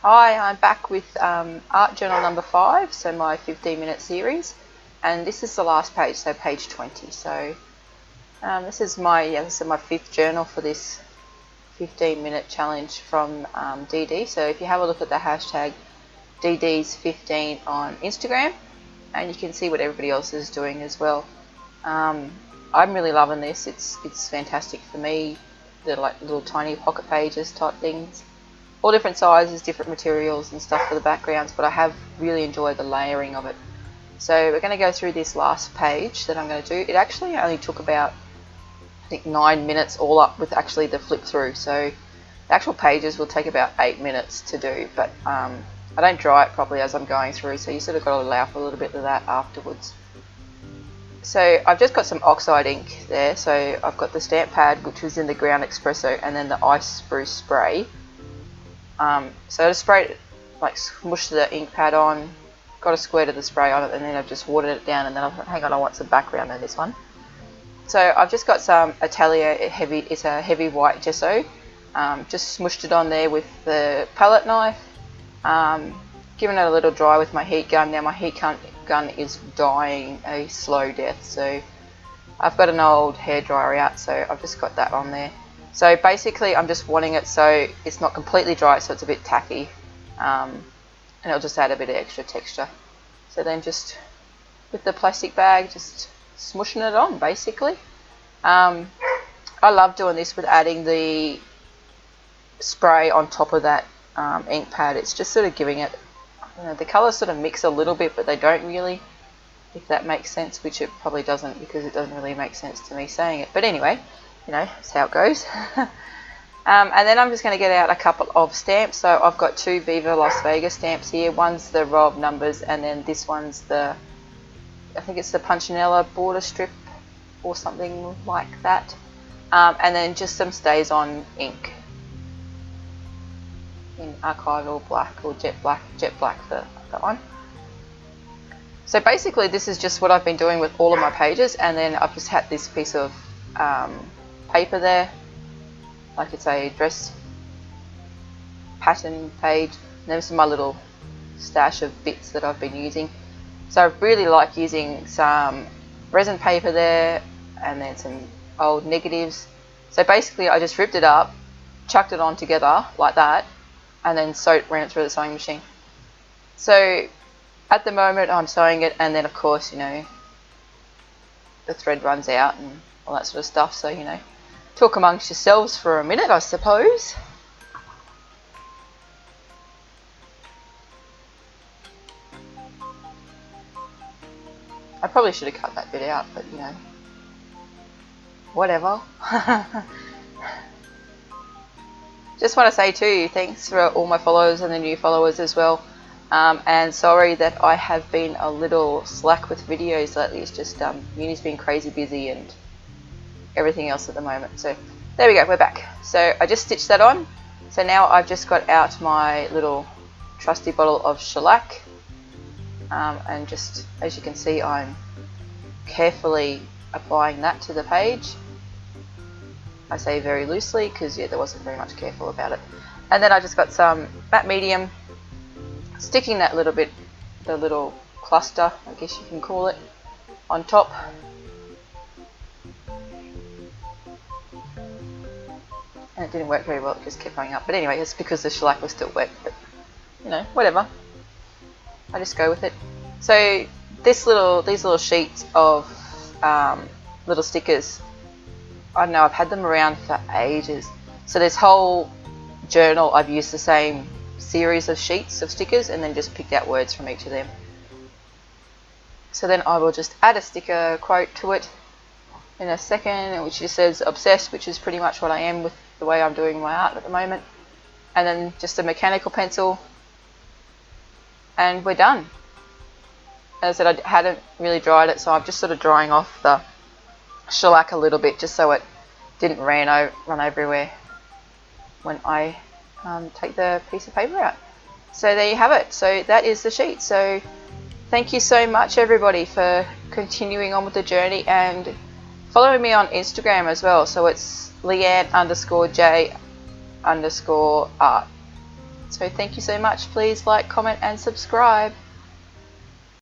Hi, I'm back with art journal number 5, so my 15-minute series, and this is the last page, so page 20. So this is my 5th journal for this 15-minute challenge from DD. So if you have a look at the hashtag DDs15 on Instagram, and you can see what everybody else is doing as well. I'm really loving this. It's fantastic for me. They're like little tiny pocket pages type things. All different sizes, different materials and stuff for the backgrounds, but I have really enjoyed the layering of it. So we're going to go through this last page that I'm going to do. It actually only took about, I think, 9 minutes all up with actually the flip through. So the actual pages will take about 8 minutes to do, but I don't dry it properly as I'm going through, so you sort of got to allow for a little bit of that afterwards. So I've just got some Oxide ink there. So I've got the stamp pad, which was in the ground Expresso, and then the ice spruce spray. So I just sprayed it, like smushed the ink pad on, got a squirt of the spray on it, and then I've just watered it down, and then I thought, hang on, I want some background on this one. So I've just got some Atelier it's a heavy white gesso, just smushed it on there with the palette knife, given it a little dry with my heat gun. Now my heat gun is dying a slow death, so I've got an old hairdryer out, so I've just got that on there. So basically I'm just wanting it so it's not completely dry, so it's a bit tacky, and it'll just add a bit of extra texture. So then just with the plastic bag, just smushing it on basically. I love doing this with adding the spray on top of that ink pad. It's just sort of giving it, you know, the colours sort of mix a little bit, but they don't really, if that makes sense, which it probably doesn't, because it doesn't really make sense to me saying it. But anyway, you know, that's how it goes. And then I'm just going to get out a couple of stamps. So I've got 2 Viva LasVega stamps here. One's the row of numbers, and then this one's the, I think it's the Punchinella border strip or something like that. And then just some Stazon ink in archival black or jet black for that one. So basically this is just what I've been doing with all of my pages, and then I've just had this piece of paper there, like it's a dress pattern page, and there's my little stash of bits that I've been using. So I really like using some resin paper there, and then some old negatives. So basically I just ripped it up, chucked it on together like that, and then ran it through the sewing machine. So at the moment I'm sewing it, and then of course, you know, the thread runs out and all that sort of stuff, so, you know, talk amongst yourselves for a minute, I suppose. I probably should have cut that bit out, but, you know, whatever. Just want to say too, thanks for all my followers and the new followers as well. And sorry that I have been a little slack with videos lately. It's just uni's been crazy busy and everything else at the moment. So there we go, we're back. So I just stitched that on. So now I've just got out my little trusty bottle of shellac, and just, as you can see, I'm carefully applying that to the page. I say very loosely because, yeah, there wasn't very much careful about it. And then I just got some matte medium, sticking that little bit, the little cluster, I guess you can call it, on top. And it didn't work very well, it just kept going up. But anyway, it's because the shellac was still wet, but, you know, whatever. I just go with it. So these little sheets of little stickers, I don't know, I've had them around for ages. So this whole journal I've used the same series of sheets of stickers, and then just picked out words from each of them. So then I will just add a sticker quote to it in a second, which just says obsessed, which is pretty much what I am with the way I'm doing my art at the moment. And then just a mechanical pencil, and we're done. As I said, I hadn't really dried it, so I'm just sort of drying off the shellac a little bit, just so it didn't run everywhere when I take the piece of paper out. So there you have it. So that is the sheet. So thank you so much everybody for continuing on with the journey, and following me on Instagram as well. So it's Leanne_J_art. So thank you so much. Please like, comment and subscribe.